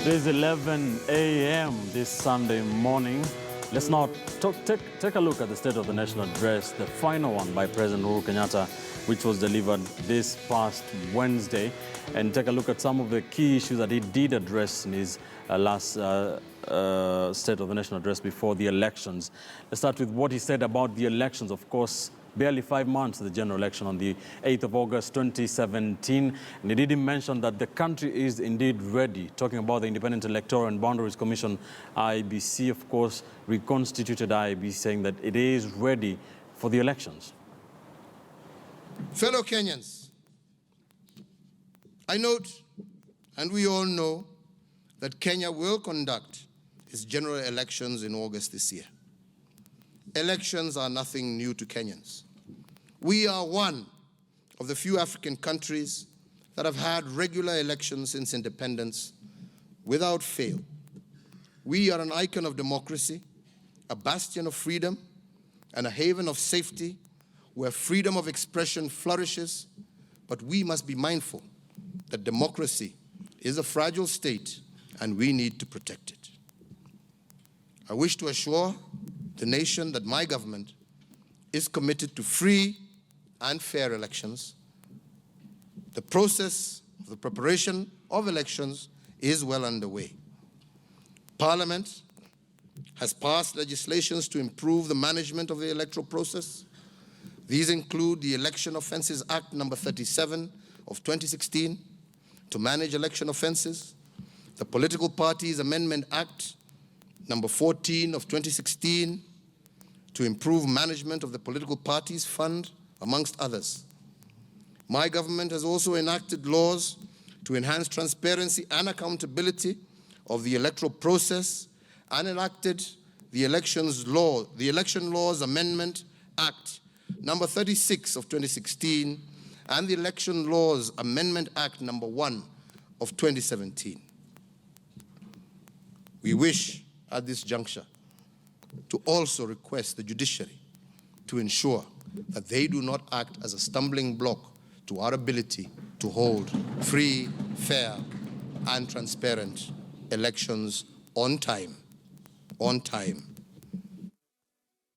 It is 11 a.m. this Sunday morning. Let's now take a look at the State of the Nation address, the final one by President Uhuru Kenyatta, which was delivered this past Wednesday, and take a look at some of the key issues that he did address in his last State of the Nation address before the elections. Let's start with what he said about the elections. Of course, barely 5 months to the general election on the 8th of August 2017. And he did mention that the country is indeed ready, talking about the Independent Electoral and Boundaries Commission, IEBC, of course, reconstituted IEBC, saying that it is ready for the elections. Fellow Kenyans, I note, and we all know, that Kenya will conduct its general elections in August this year. Elections are nothing new to Kenyans. We are one of the few African countries that have had regular elections since independence without fail. We are an icon of democracy, a bastion of freedom, and a haven of safety where freedom of expression flourishes, but we must be mindful that democracy is a fragile state and we need to protect it. I wish to assure the nation that my government is committed to free and fair elections. The process of the preparation of elections is well underway. Parliament has passed legislations to improve the management of the electoral process. These include the Election Offences Act number 37 of 2016 to manage election offences, the Political Parties Amendment Act number 14 of 2016 to improve management of the political parties fund, amongst others. My government has also enacted laws to enhance transparency and accountability of the electoral process and enacted the Election Laws Amendment Act number 36 of 2016 and the Election Laws Amendment Act number 1 of 2017. We wish at this juncture to also request the judiciary to ensure that they do not act as a stumbling block to our ability to hold free, fair, and transparent elections on time.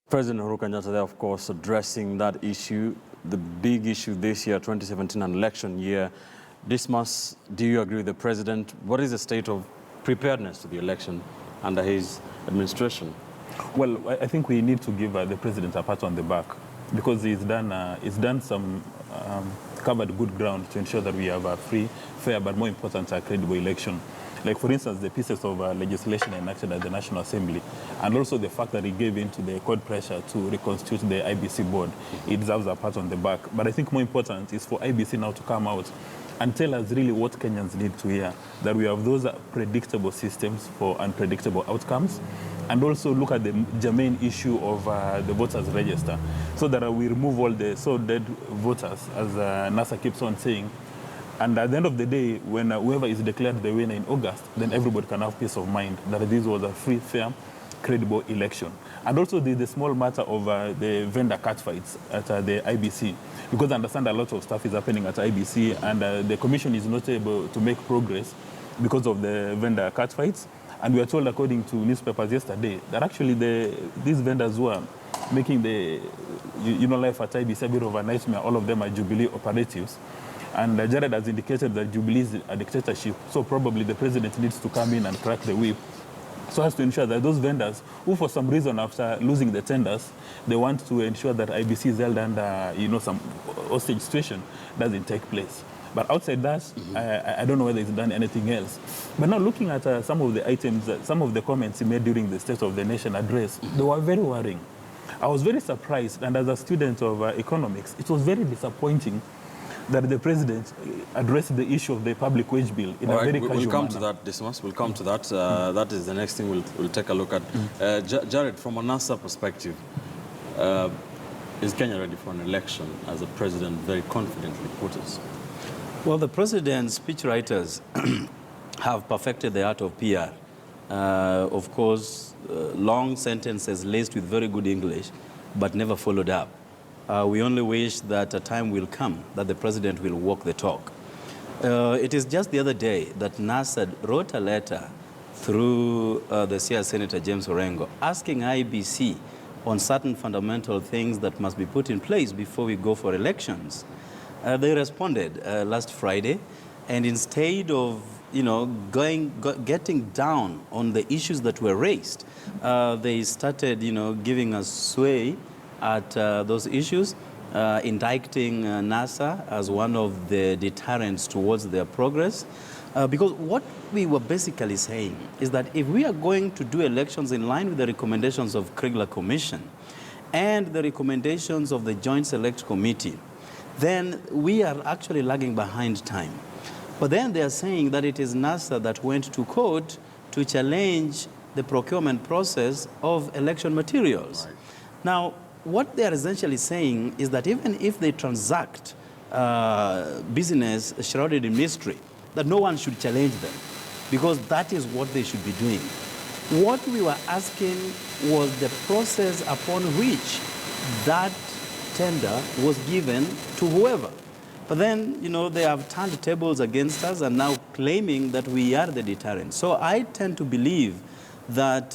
President Uhuru Kenyatta there, of course, addressing that issue, the big issue this year, 2017, an election year. Dismas, do you agree with the president? What is the state of preparedness to the election under his administration? Well, I think we need to give the president a pat on the back because he's done some covered good ground to ensure that we have a free, fair, but more important, a credible election. Like, for instance, the pieces of legislation enacted at the National Assembly, and also the fact that he gave in to the court pressure to reconstitute the IBC board. It deserves a pat on the back. But I think more important is for IBC now to come out and tell us really what Kenyans need to hear, that we have those predictable systems for unpredictable outcomes, and also look at the germane issue of the voters register, so that we remove all the so-dead voters, as NASA keeps on saying. And at the end of the day, when whoever is declared the winner in August, then everybody can have peace of mind that this was a free, fair, credible election. And also the small matter of the vendor catfights at the IBC, because I understand a lot of stuff is happening at IBC, and the commission is not able to make progress because of the vendor catfights. And we are told, according to newspapers yesterday, that actually these vendors were making the life at IBC a bit of a nightmare. All of them are Jubilee operatives. And Jared has indicated that Jubilee is a dictatorship, so probably the president needs to come in and crack the whip so as to ensure that those vendors, who for some reason after losing the tenders, they want to ensure that IBC is held under, some hostage situation doesn't take place. But outside that, I don't know whether he's done anything else. But now looking at some of the items, some of the comments he made during the State of the Nation address, they were very worrying. I was very surprised, and as a student of economics, it was very disappointing that the president addressed the issue of the public wage bill in a very casual manner. We'll come to that, Dismas. We'll come to that. That is the next thing we'll take a look at. Jared, from a NASA perspective, is Kenya ready for an election, as the president very confidently put it? Well, the president's speechwriters have perfected the art of PR. Of course, long sentences laced with very good English, but never followed up. We only wish that a time will come that the president will walk the talk. It is just the other day that NASA wrote a letter through the CS Senator James Orengo asking IBC on certain fundamental things that must be put in place before we go for elections. They responded last Friday, and instead of getting down on the issues that were raised, they started giving us sway at those issues, indicting NASA as one of the deterrents towards their progress. Because what we were basically saying is that if we are going to do elections in line with the recommendations of Kriegler Commission and the recommendations of the Joint Select Committee, then we are actually lagging behind time. But then they are saying that it is NASA that went to court to challenge the procurement process of election materials. Right. Now, what they are essentially saying is that even if they transact business shrouded in mystery, that no one should challenge them, because that is what they should be doing. What we were asking was the process upon which that tender was given to whoever. But then, they have turned tables against us and now claiming that we are the deterrent. So I tend to believe that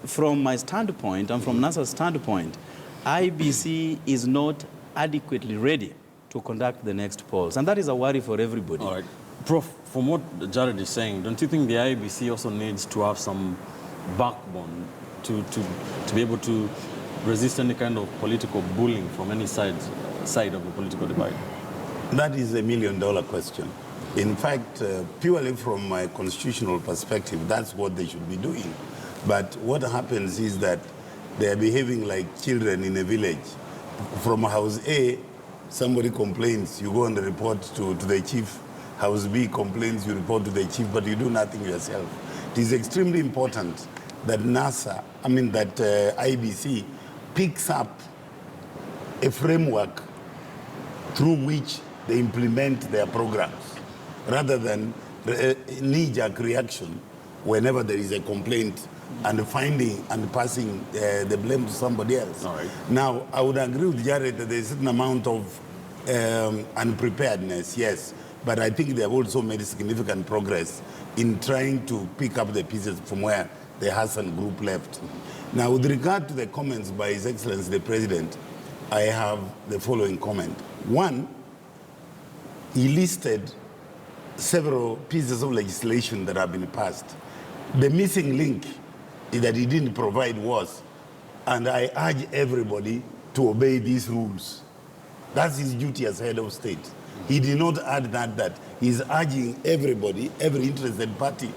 from my standpoint and from NASA's standpoint, IBC is not adequately ready to conduct the next polls. And that is a worry for everybody. All right. Prof, from what Jared is saying, don't you think the IBC also needs to have some backbone to be able to resist any kind of political bullying from any side of the political divide? That is $1 million question. In fact, purely from my constitutional perspective, that's what they should be doing. But what happens is that they are behaving like children in a village. From house A, somebody complains, you go and report to the chief. House B complains, you report to the chief, but you do nothing yourself. It is extremely important that IBC picks up a framework through which they implement their programs, rather than knee-jerk reaction whenever there is a complaint and finding and passing the blame to somebody else. All right. Now, I would agree with Jared that there is a certain amount of unpreparedness, yes, but I think they have also made significant progress in trying to pick up the pieces from where the Hassan group left. Now, with regard to the comments by His Excellency the President, I have the following comment. One, he listed several pieces of legislation that have been passed. The missing link that he didn't provide was, and I urge everybody to obey these rules. That's his duty as head of state. He did not add that he's urging everybody, every interested party,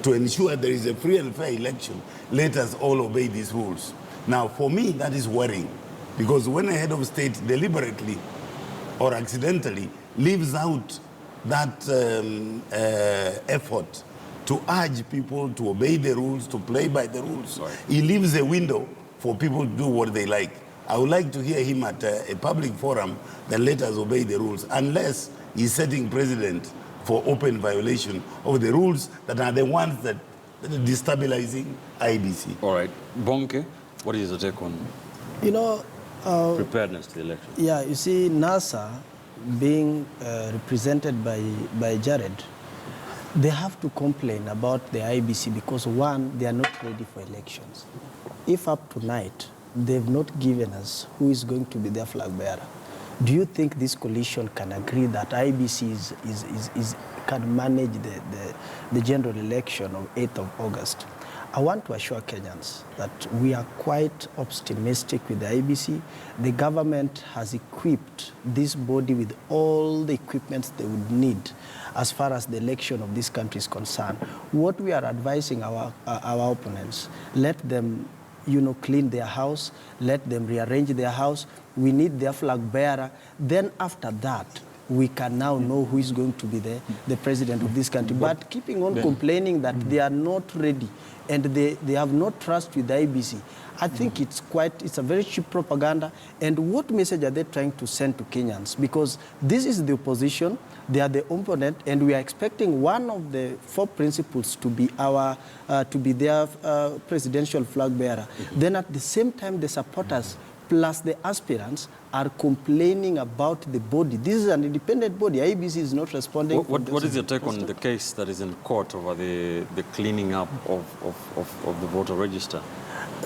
to ensure there is a free and fair election. Let us all obey these rules. Now, for me, that is worrying, because when a head of state deliberately or accidentally leaves out that effort to urge people to obey the rules, to play by the rules, right, he leaves a window for people to do what they like. I would like to hear him at a public forum that let us obey the rules, unless he's setting precedent for open violation of the rules that are the ones that are destabilizing IBC. All right. Bonke, what is your take on preparedness to the election? Yeah, you see, NASA being represented by Jared, they have to complain about the IBC because, one, they are not ready for elections. If up tonight, they've not given us who is going to be their flag bearer, do you think this coalition can agree that IBC can manage the general election of 8th of August? I want to assure Kenyans that we are quite optimistic with the IBC. The government has equipped this body with all the equipment they would need as far as the election of this country is concerned. What we are advising our opponents, let them clean their house, let them rearrange their house. We need their flag bearer. Then after that, we can now know who is going to be the president of this country. But keeping on complaining that they are not ready and they have no trust with the IBC, I think it's a very cheap propaganda. And what message are they trying to send to Kenyans? Because this is the opposition, they are the opponent, and we are expecting one of the 4 principles to be their presidential flag bearer. Then at the same time, the supporters plus the aspirants are complaining about the body. This is an independent body. IBC is not responding. What is your take on the case that is in court over the cleaning up of the voter register?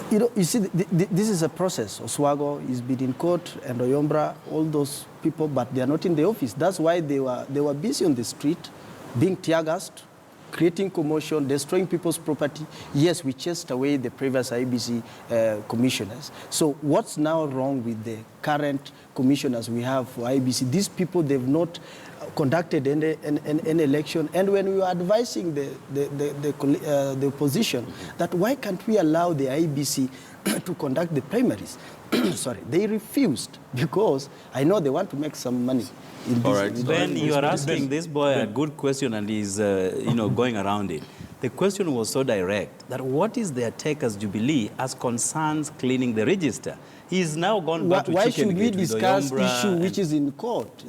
You see, this is a process. Oswago is been in court, and Oyombra, all those people, but they are not in the office. That's why they were busy on the street, being tear-gassed, creating commotion, destroying people's property. Yes, we chased away the previous IBC commissioners. So what's now wrong with the current commissioners we have for IBC? These people, they've not conducted an election. And when we were advising the opposition that why can't we allow the IBC to conduct the primaries, sorry, they refused because I know they want to make some money. All right. Ben, you are asking this boy a good question and he's going around it. The question was so direct that what is their take as Jubilee as concerns cleaning the register? He's now gone back to why chicken should we discuss issue which is in court?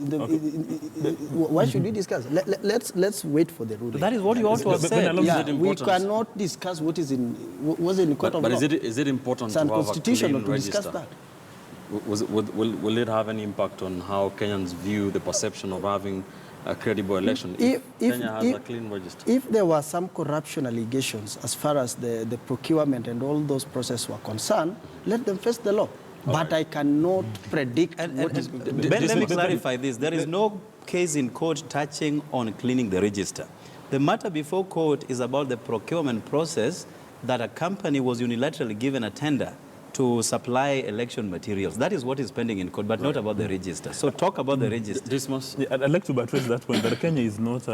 Why should we discuss? Let's wait for the ruling. That is what you ought to have said. Yeah, we cannot discuss what is in court of law. But is it important to have a clean register? Discuss that? Will it have any impact on how Kenyans view the perception of having a credible election if Kenya has a clean register? If there were some corruption allegations as far as the procurement and all those processes were concerned, let them face the law. But I cannot predict what is going to be. Let me clarify this. There is no case in court touching on cleaning the register. The matter before court is about the procurement process that a company was unilaterally given a tender to supply election materials. That is what is pending in court, but not about the register. So talk about the register. I'd like to buttress that point, that Kenya is not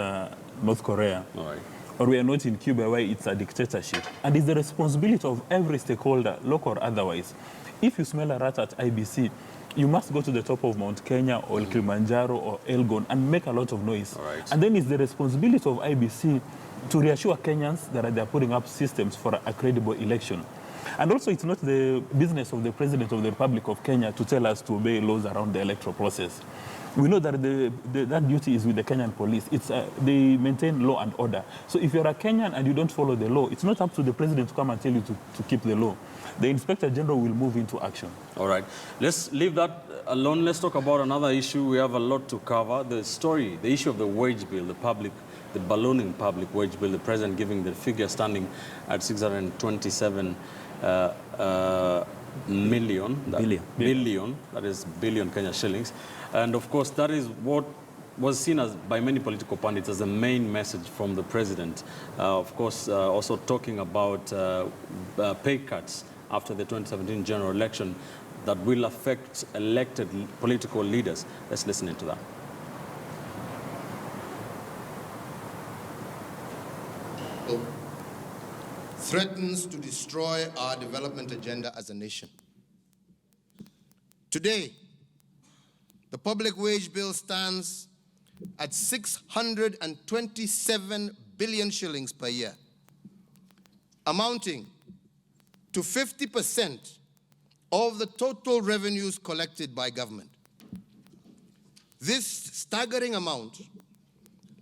North Korea. All right. Or we are not in Cuba where it's a dictatorship. And it's the responsibility of every stakeholder, local or otherwise. If you smell a rat at IBC, you must go to the top of Mount Kenya or Kilimanjaro or Elgon and make a lot of noise. All right. And then it's the responsibility of IBC to reassure Kenyans that they are putting up systems for a credible election. And also, it's not the business of the President of the Republic of Kenya to tell us to obey laws around the electoral process. We know that that duty is with the Kenyan police. They maintain law and order. So if you're a Kenyan and you don't follow the law, it's not up to the President to come and tell you to keep the law. The Inspector General will move into action. All right. Let's leave that alone. Let's talk about another issue. We have a lot to cover. The issue of the wage bill, the ballooning public wage bill, the President giving the figure standing at 627 billion, that is billion Kenya shillings. And of course, that is what was seen as by many political pundits as the main message from the President. Of course, also talking about pay cuts after the 2017 general election that will affect elected political leaders. Let's listen into that. Threatens to destroy our development agenda as a nation. Today, the public wage bill stands at 627 billion shillings per year, amounting to 50% of the total revenues collected by government. This staggering amount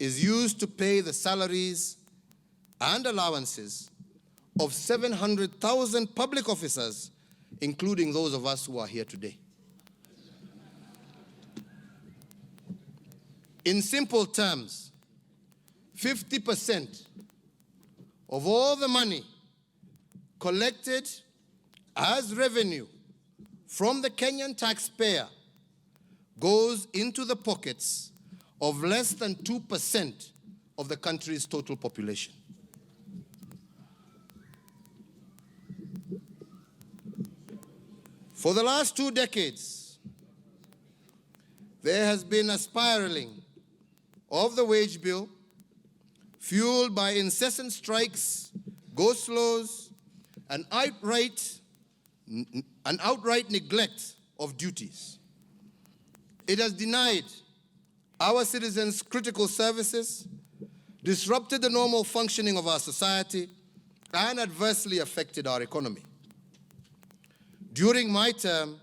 is used to pay the salaries and allowances of 700,000 public officers, including those of us who are here today. In simple terms, 50% of all the money collected as revenue from the Kenyan taxpayer goes into the pockets of less than 2% of the country's total population. For the last 2 decades, there has been a spiraling of the wage bill, fueled by incessant strikes, go-slows, and outright neglect of duties. It has denied our citizens critical services, disrupted the normal functioning of our society, and adversely affected our economy. During my term,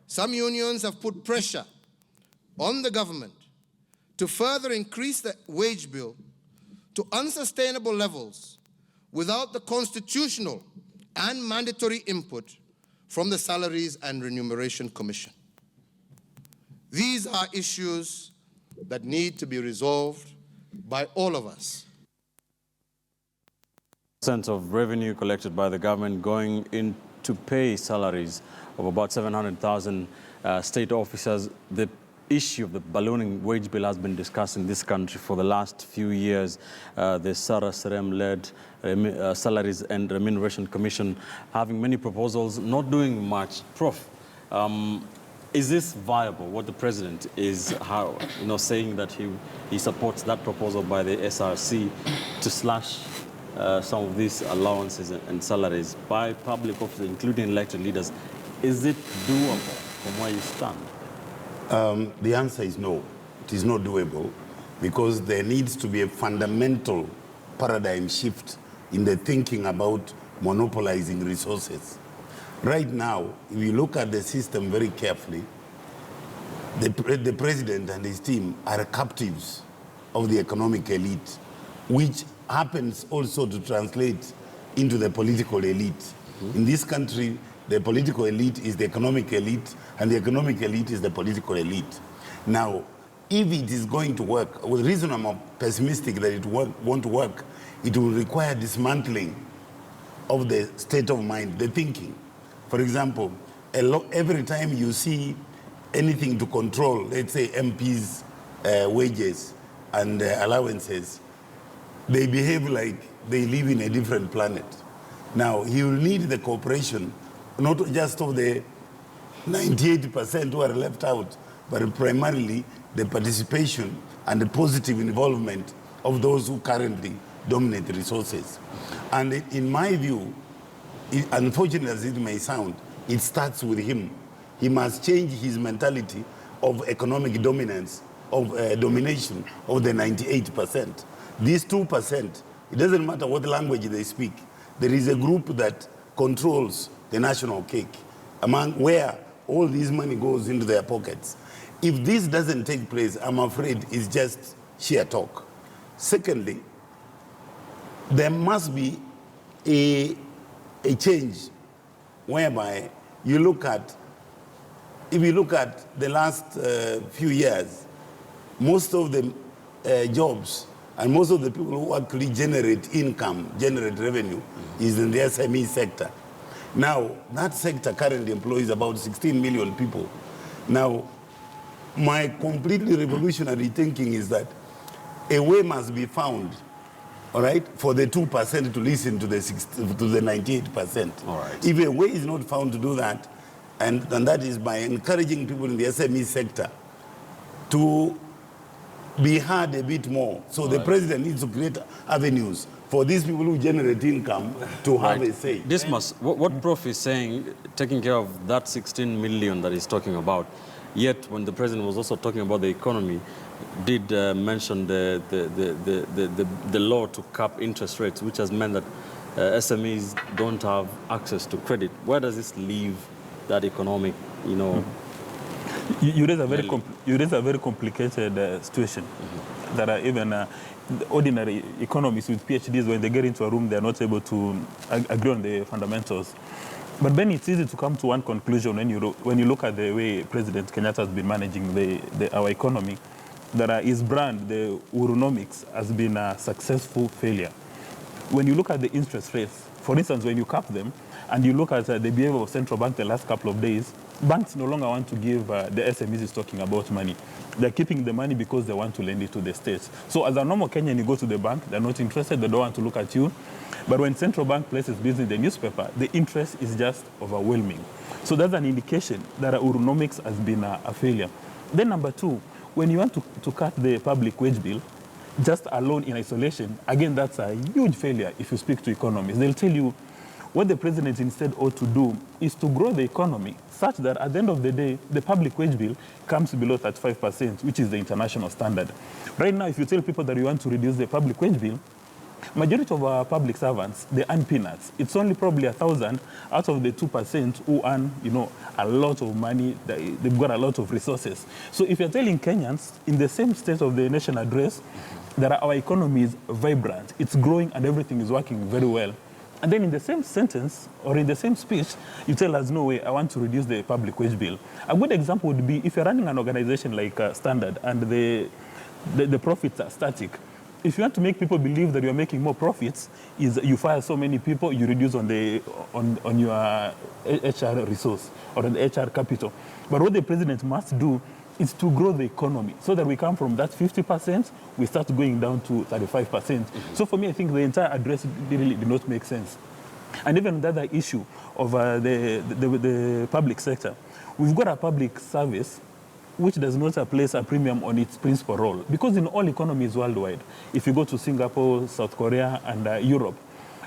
some unions have put pressure on the government to further increase the wage bill to unsustainable levels without the constitutional and mandatory input from the Salaries and Remuneration Commission. These are issues that need to be resolved by all of us. Percent of revenue collected by the government going in to pay salaries of about 700,000 state officers. The issue of the ballooning wage bill has been discussed in this country for the last few years. The Sarah Serem-led Salaries and Remuneration Commission having many proposals, not doing much. Prof, is this viable? What the president is saying that he supports that proposal by the SRC to slash some of these allowances and salaries by public officers, including elected leaders. Is it doable from where you stand? The answer is no. It is not doable because there needs to be a fundamental paradigm shift in the thinking about monopolizing resources. Right now, if you look at the system very carefully, the president and his team are captives of the economic elite, which happens also to translate into the political elite. In this country, the political elite is the economic elite, and the economic elite is the political elite. Now, if it is going to work, the reason I'm pessimistic that it won't work, it will require dismantling of the state of mind, the thinking. For example, every time you see anything to control, let's say MPs' wages and allowances, they behave like they live in a different planet. Now, he will need the cooperation, not just of the 98% who are left out, but primarily the participation and the positive involvement of those who currently dominate the resources. And in my view, unfortunate as it may sound, it starts with him. He must change his mentality of economic dominance, of domination of the 98%. These 2%, it doesn't matter what language they speak, there is a group that controls the national cake, among where all this money goes into their pockets. If this doesn't take place, I'm afraid it's just sheer talk. Secondly, there must be a change whereby you look at, if you look at the last few years, most of the jobs and most of the people who actually generate income, generate revenue, is in the SME sector. Now, that sector currently employs about 16 million people. Now, my completely revolutionary thinking is that a way must be found, all right, for the 2% to listen to the 98%. All right. If a way is not found to do that, and that is by encouraging people in the SME sector to be heard a bit more. So the president needs to create avenues for these people who generate income to have a say. This must, what Prof is saying, taking care of that 16 million that he's talking about, yet when the president was also talking about the economy, did mention the law to cap interest rates, which has meant that SMEs don't have access to credit. Where does this leave that economic, You raise a very complicated situation. That are even ordinary economists with PhDs, when they get into a room, they are not able to agree on the fundamentals. But then it's easy to come to one conclusion when you look at the way President Kenyatta has been managing our economy, that his brand, the Urunomics, has been a successful failure. When you look at the interest rates, for instance, when you cap them, and you look at the behavior of central bank the last couple of days, banks no longer want to give the SMEs is talking about money. They're keeping the money because they want to lend it to the states. So as a normal Kenyan, you go to the bank, they're not interested, they don't want to look at you. But when central bank places business in the newspaper, the interest is just overwhelming. So that's an indication that Urunomics has been a failure. Then number two, when you want to cut the public wage bill, just alone in isolation, again, that's a huge failure if you speak to economists. They'll tell you what the president instead ought to do is to grow the economy such that at the end of the day, the public wage bill comes below 35%, which is the international standard. Right now, if you tell people that you want to reduce the public wage bill, majority of our public servants, they earn peanuts. It's only probably 1,000 out of the 2% who earn, a lot of money. They've got a lot of resources. So if you're telling Kenyans in the same state of the nation address that our economy is vibrant, it's growing and everything is working very well, And then in the same sentence or in the same speech, you tell us, no way, I want to reduce the public wage bill. A good example would be if you're running an organization like Standard and the profits are static. If you want to make people believe that you're making more profits, is you fire so many people, you reduce on your HR resource or on the HR capital. But what the president must do is to grow the economy so that we come from that 50%, we start going down to 35%. So for me, I think the entire address really did not make sense. And even the other issue of the public sector, we've got a public service which does not place a premium on its principal role. Because in all economies worldwide, if you go to Singapore, South Korea, and Europe,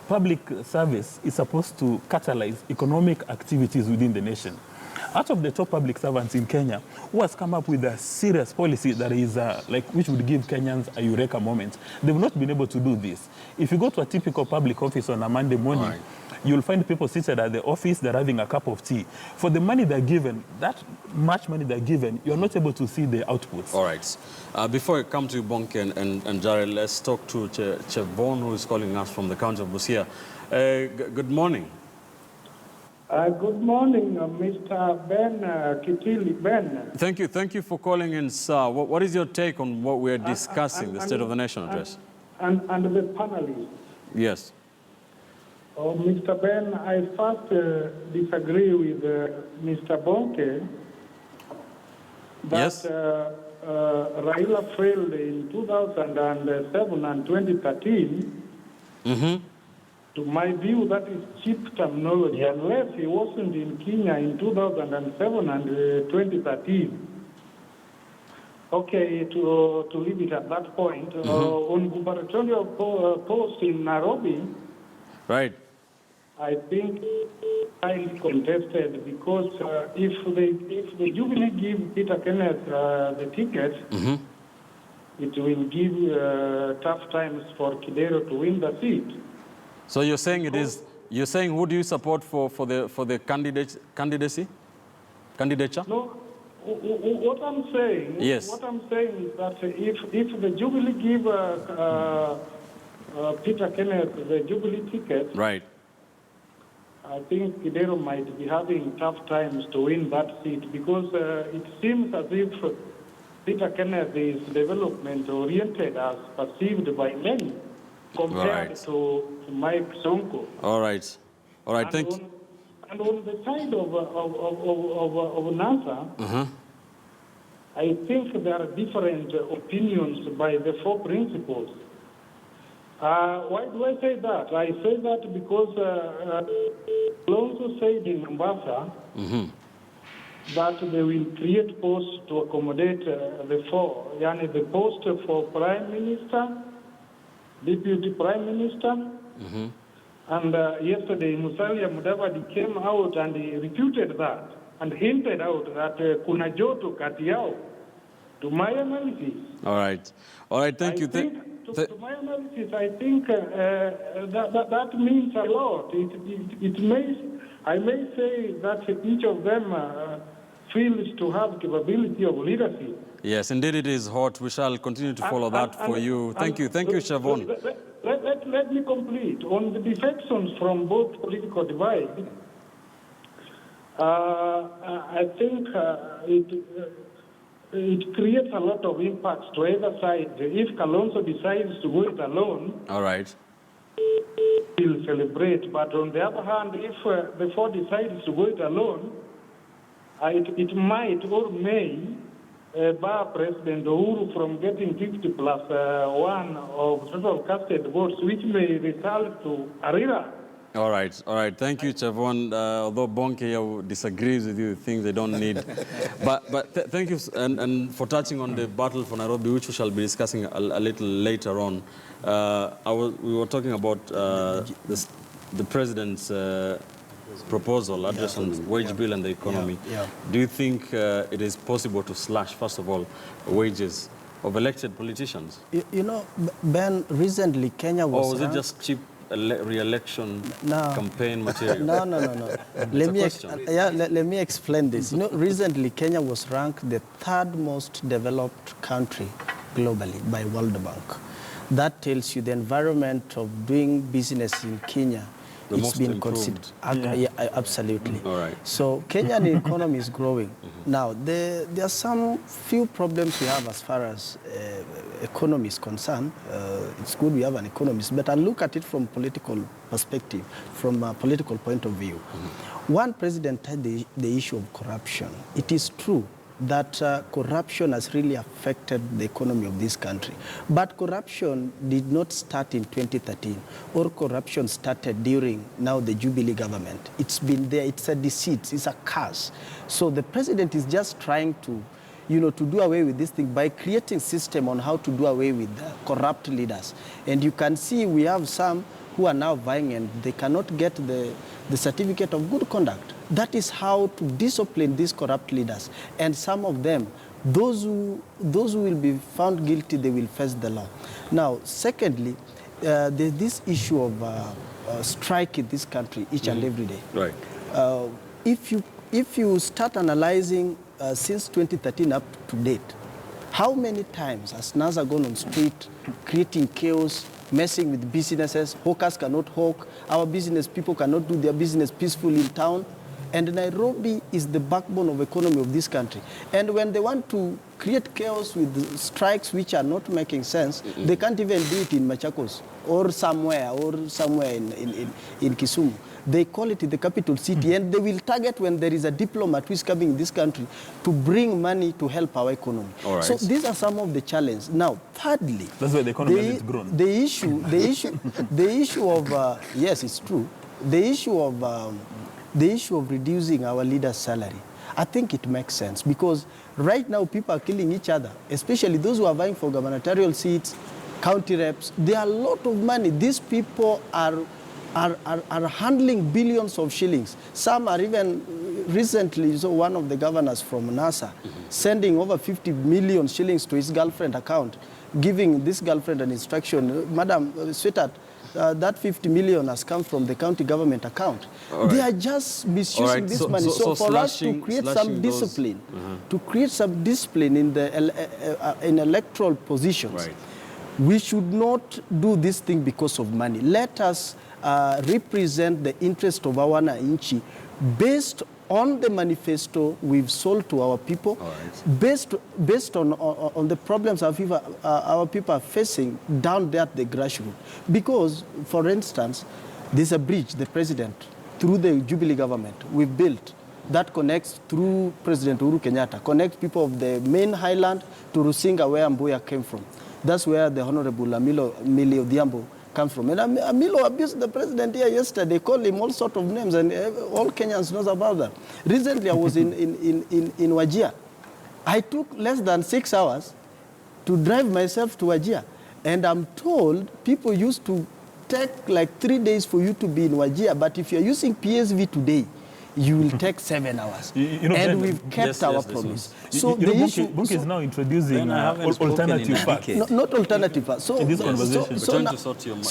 public service is supposed to catalyze economic activities within the nation. Out of the top public servants in Kenya, who has come up with a serious policy that is which would give Kenyans a eureka moment, they've not been able to do this. If you go to a typical public office on a Monday morning, you'll find people seated at the office, they're having a cup of tea. For the money they're given, that much money they're given, you're not able to see the outputs. All right. Before I come to you, Bonke and Jared, let's talk to Chevon, who is calling us from the county of Busia. Good morning. Good morning, Mr. Ben Kitili. Ben. Thank you for calling in, sir. What is your take on what we are discussing, the State of the Nation address? And the panelists. Yes. Mr. Ben, I first disagree with Mr. Bonke that Yes. Raila failed in 2007 and 2013. Mm-hmm. To my view, that is cheap terminology, unless he wasn't in Kenya in 2007 and 2013. Okay, to leave it at that point, on gubernatorial post in Nairobi, Right. I think highly contested because if the Jubilee give Peter Kenneth the ticket, it will give tough times for Kidero to win the seat. So you're saying you're saying who do you support for the candidature? No, what I'm saying. Yes. What I'm saying is that if the Jubilee give Peter Kenneth the Jubilee ticket, Right. I think Kidero might be having tough times to win that seat because it seems as if Peter Kenneth is development-oriented as perceived by many compared to Mike Sonko. All right. All right. Thank you. And on the side of NASA, I think there are different opinions by the four principles. Why do I say that? I say that because Alonso said in Mombasa that they will create posts to accommodate the four, yani the post for Prime Minister, Deputy Prime Minister, and yesterday Musalia Mudavadi came out and he refuted that and hinted out that kuna joto kati yao. To my analysis. All right. All right. Thank you. To my analysis, I think that means a lot. I may say that each of them feels to have capability of leadership. Yes, indeed it is hot. We shall continue to follow that for you. Thank you. Thank you, Chevon. Let me complete. On the defections from both political divides, I think it creates a lot of impacts to either side. If Kalonzo decides to go it alone, all right, he'll celebrate. But on the other hand, if the four decides to go it alone, it might or may bar President Uhuru from getting 50 plus 1 of total casted votes, which may result to Arira. All right, all right. Thank you, Chevon. Although Bonke disagrees with you, thinks they don't need. but thank you and for touching on the battle for Nairobi, which we shall be discussing a little later on. We were talking about the president's proposal address on wage bill and the economy. Do you think it is possible to slash, first of all, wages of elected politicians? You know, Ben, recently Kenya was... Or was it just cheap re-election campaign material? No. Let me explain this. You know, recently Kenya was ranked the third most developed country globally by World Bank. That tells you the environment of doing business in Kenya it's been considered. Yeah, absolutely. All right. So Kenyan economy is growing. Now, there are some few problems we have as far as economy is concerned. It's good we have an economist, but I look at it from political perspective, from a political point of view. One president had the issue of corruption. It is true that corruption has really affected the economy of this country. But corruption did not start in 2013, or corruption started during now the Jubilee government. It's been there, it's a deceit, it's a curse. So the president is just trying to, to do away with this thing by creating system on how to do away with corrupt leaders. And you can see we have some who are now vying and they cannot get the certificate of good conduct. That is how to discipline these corrupt leaders. And some of them, those who will be found guilty, they will face the law. Now, secondly, there's this issue of strike in this country each and every day. Right. If you start analyzing since 2013 up to date, how many times has NASA gone on street creating chaos, messing with businesses? Hawkers cannot hawk. Our business people cannot do their business peacefully in town. And Nairobi is the backbone of the economy of this country. And when they want to create chaos with strikes which are not making sense, they can't even do it in Machakos or somewhere in Kisumu. They call it the capital city, and they will target when there is a diplomat who is coming in this country to bring money to help our economy. All right. So these are some of the challenges. Now, thirdly, that's why the economy hasn't grown. The issue of yes, it's true. The issue of reducing our leaders' salary, I think it makes sense, because right now people are killing each other, especially those who are vying for gubernatorial seats, county reps. There are a lot of money. These people are handling billions of shillings. Some are even recently, so one of the governors from NASA sending over 50 million shillings to his girlfriend account, giving this girlfriend an instruction, Madam, sweetheart, that 50 million has come from the county government account. Right. They are just misusing this money. So for us to create some discipline, in the in electoral positions, right, we should not do this thing because of money. Let us represent the interest of our wananchi based on the manifesto we've sold to our people, right, based on the problems our people are facing down there at the grassroots. Because, for instance, there's a bridge the president, through the Jubilee government, we've built that connects through President Uhuru Kenyatta, connects people of the main highland to Rusinga, where Mbuya came from. That's where the Honorable Millie Odhiambo comes from. And Amilo abused the president here yesterday, called him all sorts of names, and all Kenyans knows about that. Recently, I was in Wajir. I took less than 6 hours to drive myself to Wajir. And I'm told people used to take like 3 days for you to be in Wajir, but if you're using PSV today, you will take 7 hours. And we've kept our promise. So the issue... Bunke is now introducing alternative facts. Not alternative facts. So, in this conversation.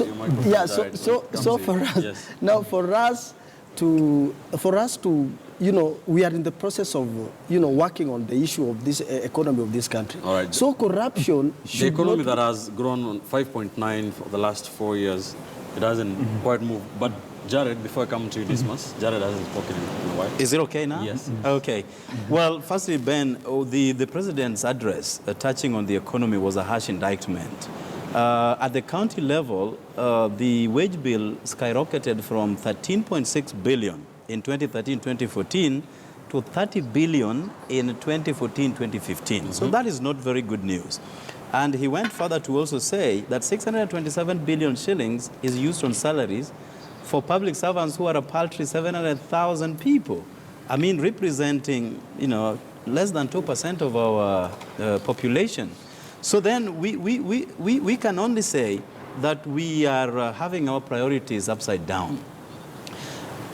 For us, yes, now for us to, we are in the process of, working on the issue of this economy of this country. All right. So corruption should the economy that has grown on 5.9 for the last 4 years, it hasn't quite moved. But Jared, before I come to you, Dismas, Jared hasn't spoken in a while. Is it okay now? Yes. Okay. Well, firstly, Ben, the president's address touching on the economy was a harsh indictment. At the county level, the wage bill skyrocketed from 13.6 billion in 2013-2014 to 30 billion in 2014-2015. So that is not very good news. And he went further to also say that 627 billion shillings is used on salaries for public servants who are a paltry 700,000 people. I mean, representing, less than 2% of our population. So then we can only say that we are having our priorities upside down.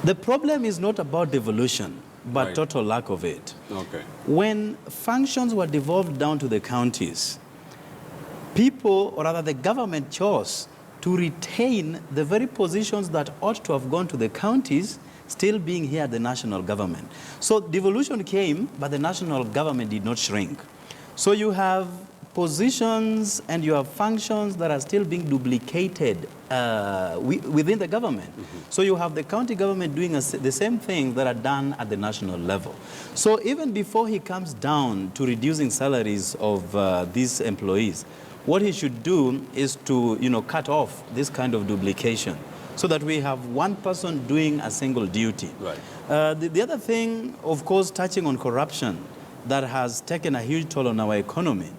The problem is not about devolution, but right, total lack of it. Okay. When functions were devolved down to the counties, people, or rather the government, chose to retain the very positions that ought to have gone to the counties, still being here at the national government. So devolution came, but the national government did not shrink. So you have positions and you have functions that are still being duplicated within the government. So you have the county government doing the same things that are done at the national level. So even before he comes down to reducing salaries of these employees, what he should do is to, cut off this kind of duplication so that we have one person doing a single duty. Right. The other thing, of course, touching on corruption that has taken a huge toll on our economy.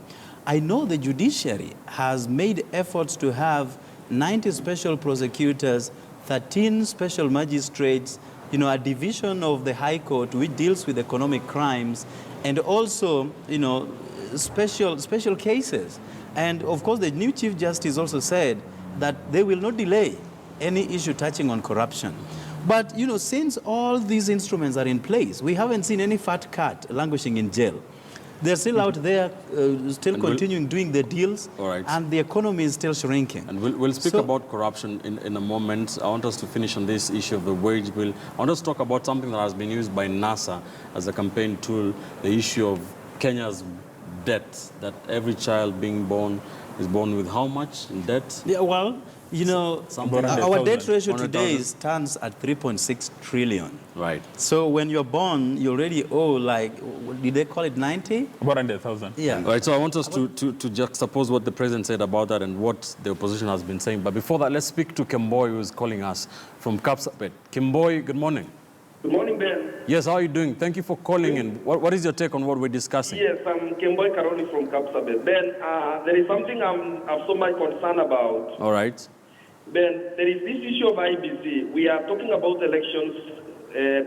I know the judiciary has made efforts to have 90 special prosecutors, 13 special magistrates, a division of the High Court which deals with economic crimes, and also, special cases. And of course, the new Chief Justice also said that they will not delay any issue touching on corruption. But, since all these instruments are in place, we haven't seen any fat cat languishing in jail. They're still out there, still continuing doing their deals, and the economy is still shrinking. And we'll speak about corruption in a moment. I want us to finish on this issue of the wage bill. I want us to talk about something that has been used by NASA as a campaign tool, the issue of Kenya's debt, that every child being born is born with how much in debt? Yeah, well, our debt ratio today stands at 3.6 trillion. Right. So when you're born, you already owe, did they call it 90? About 100,000. Yeah. Right, so I want us to juxtapose what the president said about that and what the opposition has been saying. But before that, let's speak to Kemboy, who is calling us from Kapsabet. Kemboy, good morning. Good morning, Ben. Yes, how are you doing? Thank you for calling in. What is your take on what we're discussing? Yes, I'm Kemboy Karoni from Kapsabet. Ben, there is something I'm so much concerned about. All right. Ben, there is this issue of IBC. We are talking about elections,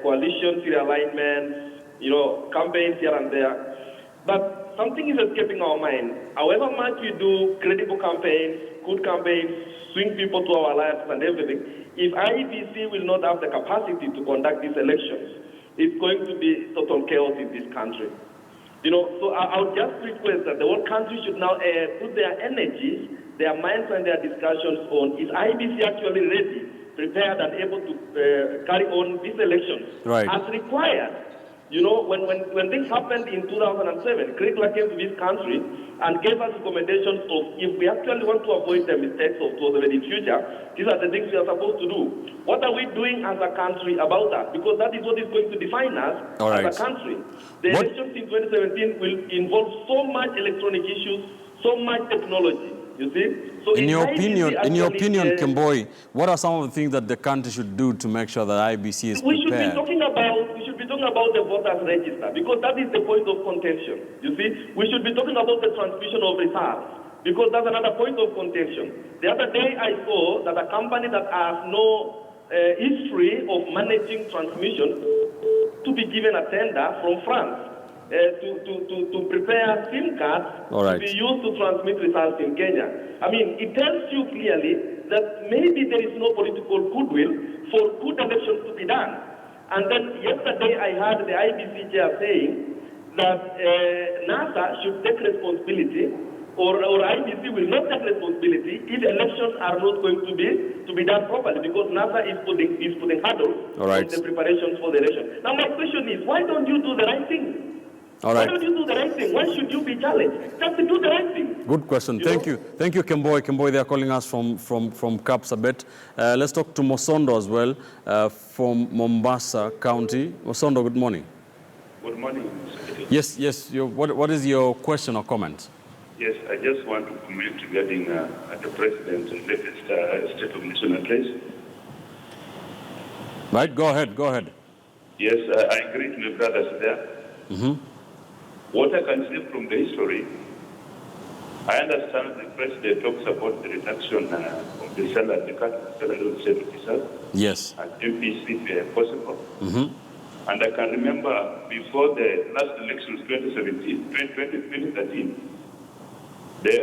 coalitions, realignments, campaigns here and there. But something is escaping our mind. However much we do credible campaigns, good campaigns, swing people to our lives and everything, if IBC will not have the capacity to conduct these elections, it's going to be total chaos in this country. So I would just request that the whole country should now put their energies, their minds and their discussions on, is IBC actually ready, prepared and able to carry on these elections as required? When things happened in 2007, Kriegler came to this country and gave us recommendations of, if we actually want to avoid the mistakes of 2007 in future, these are the things we are supposed to do. What are we doing as a country about that? Because that is what is going to define us as a country. The elections in 2017 will involve so much electronic issues, so much technology. You see? So in your opinion, Kemboy, what are some of the things that the country should do to make sure that IBC is prepared? We should be talking about the voters register, because that is the point of contention. You see? We should be talking about the transmission of results, because that's another point of contention. The other day I saw that a company that has no history of managing transmission to be given a tender from France. To prepare SIM cards to be used to transmit results in Kenya. I mean, it tells you clearly that maybe there is no political goodwill for good elections to be done. And then yesterday I heard the IBC chair saying that NASA should take responsibility, or IBC will not take responsibility if elections are not going to be done properly, because NASA is putting hurdles on the preparations for the election. Now my question is, why don't you do the right thing? Why don't you do the right thing? Why should you be challenged? Just to do the right thing. Good question. Thank you, Kemboy. Kemboy, they are calling us from Kapsabet. Let's talk to Mosondo as well, from Mombasa County. Mosondo, good morning. Good morning. Yes. What is your question or comment? Yes, I just want to comment regarding the President's latest State of Nation address. Right, go ahead. Yes, I agree to my brothers there. Mm-hmm. What I can say from the history, I understand the President talks about the reduction of the salary, the cut of salary of state officers. Yes. And MPC where possible. Mm-hmm. And I can remember before the last elections, 2013, the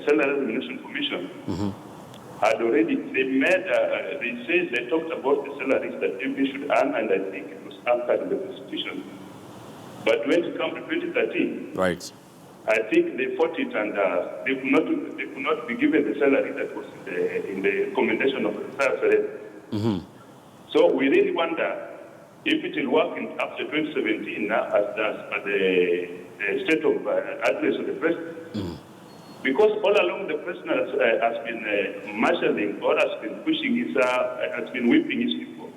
Salary Remuneration Commission had already, they talked about the salaries that MP should earn, and I think it was anchored in the Constitution. But when it comes to 2013, right, I think they fought it, and they could not be given the salary that was in the recommendation of the President. So we really wonder if it will work after 2017 as the state of address of the president. Because all along the president has been marshalling or has been pushing has been whipping his people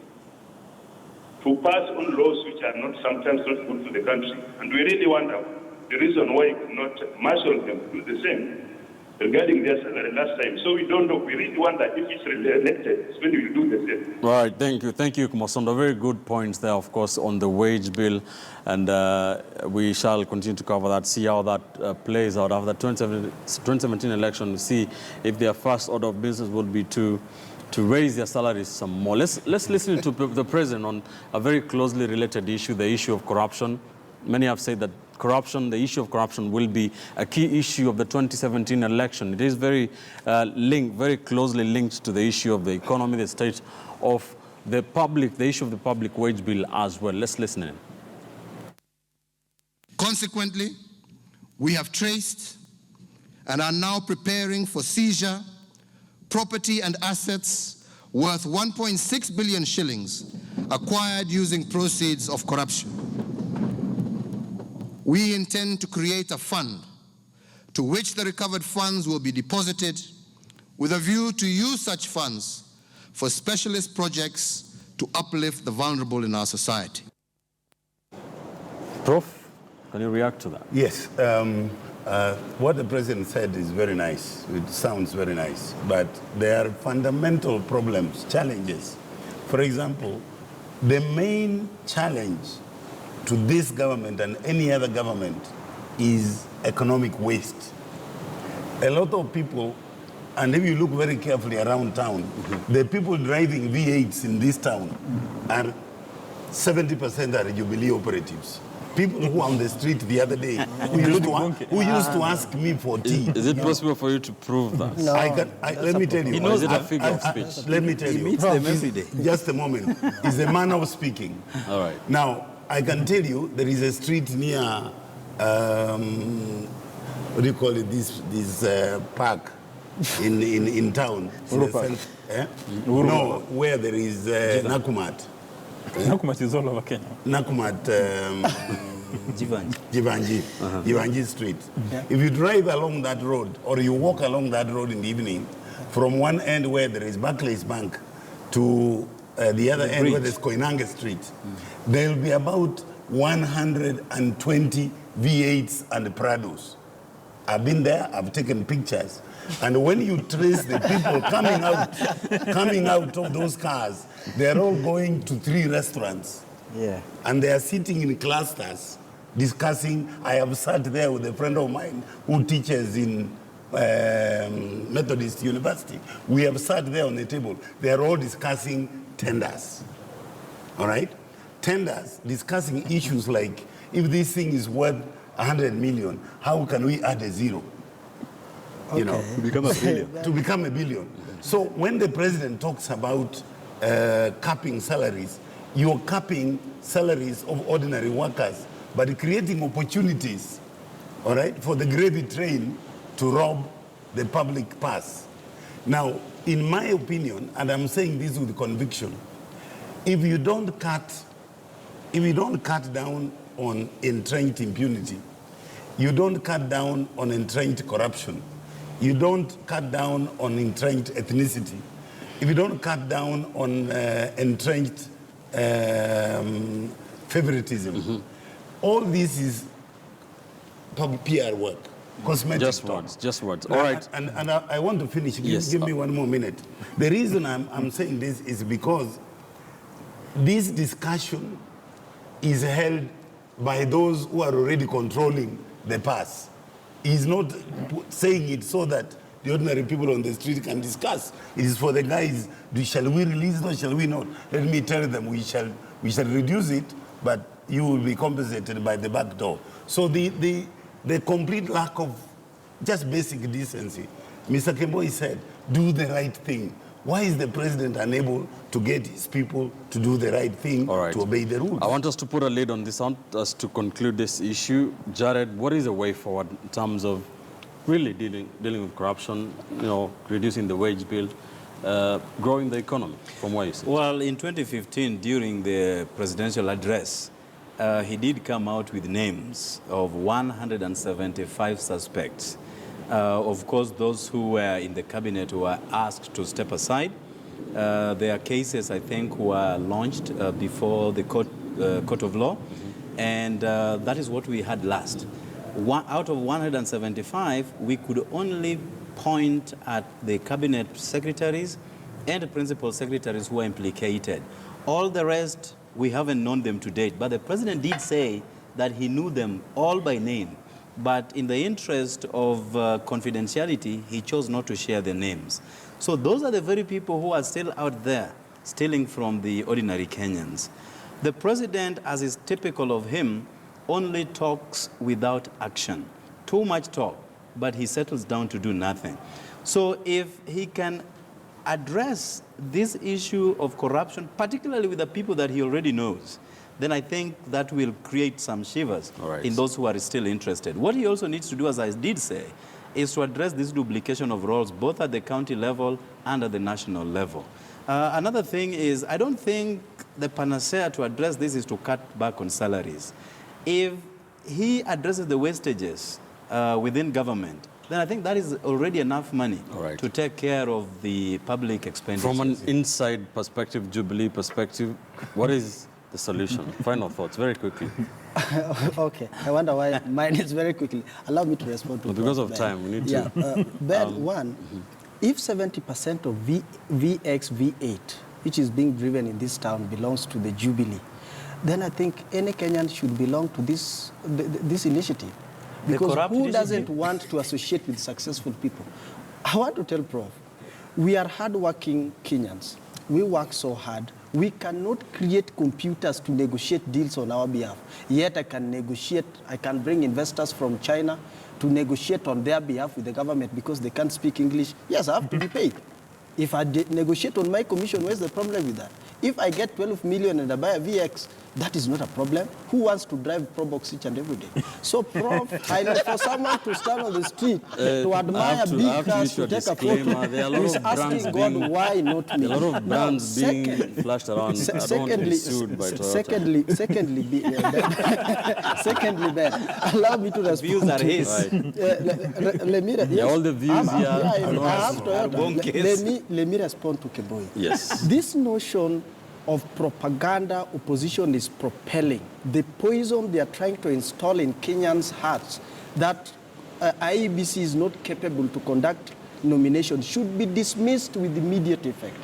to pass on laws which are sometimes not good for the country. And we really wonder the reason why he could not marshal them to do the same regarding their salary last time. So we don't know. We really wonder if he's re-elected, when he will do the same. All right, thank you. Thank you, Kumasondo. Very good points there, of course, on the wage bill. And we shall continue to cover that, see how that plays out after the 2017 election, see if their first order of business would be to raise their salaries some more. Let's listen to the president on a very closely related issue, the issue of corruption. Many have said that the issue of corruption will be a key issue of the 2017 election. It is very very closely linked to the issue of the economy, the state of the public, the issue of the public wage bill as well. Let's listen in. Consequently, we have traced and are now preparing for seizure property and assets worth 1.6 billion shillings acquired using proceeds of corruption. We intend to create a fund to which the recovered funds will be deposited with a view to use such funds for specialist projects to uplift the vulnerable in our society. Prof, can you react to that? Yes. What the president said is very nice. It sounds very nice. But there are fundamental problems, challenges. For example, the main challenge to this government and any other government is economic waste. A lot of people, and if you look very carefully around town, the people driving V8s in this town are 70% are Jubilee operatives. People who are on the street the other day who used to ask me for tea. Is it possible for you to prove that? No. Let me tell you. He knows it a figure of speech. Let me tell you. He meets them every day. Just a moment. It's a manner of speaking. All right. Now, I can tell you there is a street near, what do you call it, this park in town. No, where there is Nakumat. Nakumat is all over Kenya. Nakumat, Jivanji Street. Yeah. If you drive along that road or you walk along that road in the evening, from one end where there is Barclays Bank to the other end where there's Koinange Street, there will be about 120 V8s and Prados. I've been there, I've taken pictures. And when you trace the people coming out of those cars, they're all going to 3 restaurants. Yeah. And they are sitting in clusters discussing. I have sat there with a friend of mine who teaches in Methodist University. We have sat there on the table. They are all discussing tenders. All right? Tenders, discussing issues like, if this thing is worth 100 million, how can we add a zero? You know, To become a billion. to become a billion. So when the president talks about capping salaries, you're capping salaries of ordinary workers, but creating opportunities, all right, for the gravy train to rob the public purse. Now, in my opinion, and I'm saying this with conviction, if you don't cut down on entrenched impunity, you don't cut down on entrenched corruption, you don't cut down on entrenched ethnicity, if you don't cut down on entrenched favoritism, all this is PR work, cosmetic Just words. All right. And I want to finish. Give me one more minute. The reason I'm saying this is because this discussion is held by those who are already controlling the purse. He's not saying it so that the ordinary people on the street can discuss. It is for the guys, shall we release it or shall we not? Let me tell them we shall reduce it, but you will be compensated by the back door. So the complete lack of just basic decency. Mr. Kemboi said, do the right thing. Why is the president unable to get his people to do the right thing, to obey the rules? I want us to put a lid on this. I want us to conclude this issue. Jared, what is the way forward in terms of really dealing with corruption, reducing the wage bill, growing the economy from where you sit? Well, in 2015, during the presidential address, he did come out with names of 175 suspects. Of course, those who were in the cabinet were asked to step aside. Their cases, I think, were launched before the court of law, and that is what we had last. Out of 175, we could only point at the cabinet secretaries and the principal secretaries who are implicated. All the rest, we haven't known them to date, but the president did say that he knew them all by name. But in the interest of confidentiality, he chose not to share their names. So those are the very people who are still out there, stealing from the ordinary Kenyans. The president, as is typical of him, only talks without action. Too much talk, but he settles down to do nothing. So if he can address this issue of corruption, particularly with the people that he already knows, then I think that will create some shivers in those who are still interested. What he also needs to do, as I did say, is to address this duplication of roles, both at the county level and at the national level. Another thing is, I don't think the panacea to address this is to cut back on salaries. If he addresses the wastages within government, then I think that is already enough money to take care of the public expenditures. From an inside perspective, Jubilee perspective, what is the solution? Final thoughts, very quickly. Okay, I wonder why mine is very quickly. Allow me to respond to well, because of time, we need to. Ben, if 70% of VX V8, which is being driven in this town, belongs to the Jubilee, then I think any Kenyan should belong to this initiative. Because who doesn't want to associate with successful people? I want to tell Prof, we are hardworking Kenyans. We work so hard. We cannot create computers to negotiate deals on our behalf. Yet I can bring investors from China to negotiate on their behalf with the government because they can't speak English. Yes, I have to be paid. If I negotiate on my commission, where's the problem with that? If I get 12 million and I buy a VX, that is not a problem. Who wants to drive Probox each and every day? So, Prof, for someone to stand on the street to admire big cars, to take a photo, is asking God, why not me? A lot of brands being flashed around. Secondly, Ben, allow me to respond. Views are his. All the views here. Let me respond to Keboi. Yes. This notion of propaganda opposition is propelling the poison they are trying to install in Kenyans' hearts that IEBC is not capable to conduct nominations should be dismissed with immediate effect.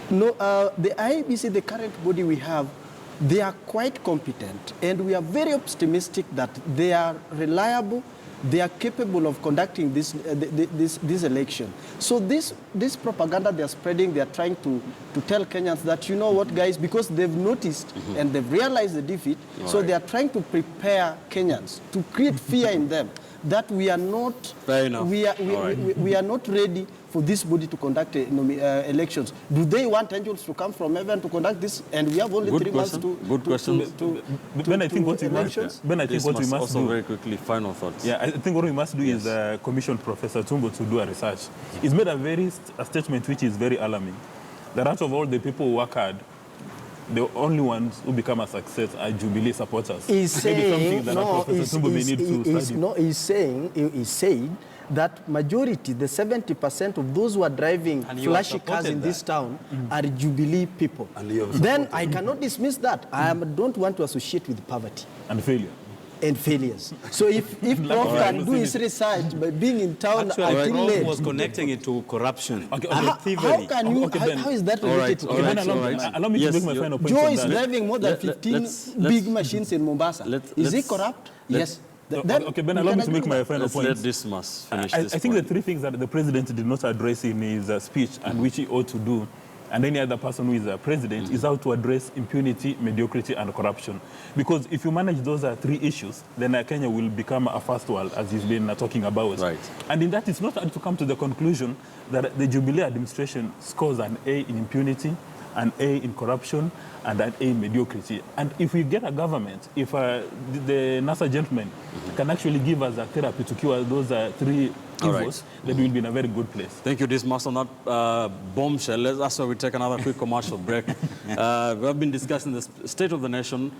No, the IEBC, the current body we have, they are quite competent, and we are very optimistic that they are reliable. They are capable of conducting this election. So this propaganda they are spreading, they are trying to tell Kenyans that, you know what, guys, because they've noticed and they've realized the defeat, so they are trying to prepare Kenyans, to create fear in them that we are not, we are not ready for this body to conduct elections. Do they want angels to come from heaven to conduct this? And we have only 3 months to Good question. Ben, I think what we must also do. Very quickly, final thoughts. Yeah, I think what we must do is commission Professor Tumbo to do a research. He's made a statement which is very alarming. That out of all the people who work hard, the only ones who become a success are Jubilee supporters. He's saying, he's saying that majority, the 70% of those who are driving flashy cars in this town are Jubilee people. Then I cannot dismiss that. I don't want to associate with poverty. And failure. And failures. So if Prof can do his research by being in town actually, Prof was connecting it to corruption. How can you, how is that related to corruption? Allow me to make my final point. Joe is driving more than 15 big machines in Mombasa. Is he corrupt? Yes. Okay, Ben, allow me to make my final point. Let this must finish I this think point. the 3 things that the president did not address in his speech and which he ought to do, and any other person who is a president, is how to address impunity, mediocrity, and corruption. Because if you manage those 3 issues, then Kenya will become a first world, as he's been talking about. Right. And in that, it's not hard to come to the conclusion that the Jubilee administration scores an A in impunity, an A in corruption, and an A in mediocrity. And if we get a government, if the NASA gentlemen can actually give us a therapy to cure those three evils, then we'll be in a very good place. Thank you, Dismas, on that bombshell. That's why we take another quick commercial break. We have been discussing the state of the nation,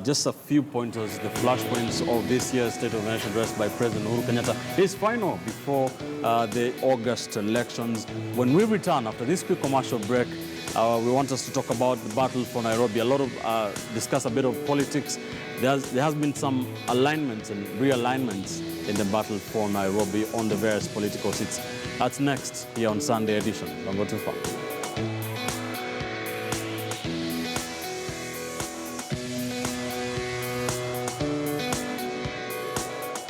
just a few pointers, the flashpoints of this year's State of the Nation address by President Uhuru Kenyatta is final before the August elections. When we return after this quick commercial break, we want us to talk about the battle for Nairobi. A lot of discuss a bit of politics. There has been some alignments and realignments in the battle for Nairobi on the various political seats. That's next here on Sunday edition. Don't go too far.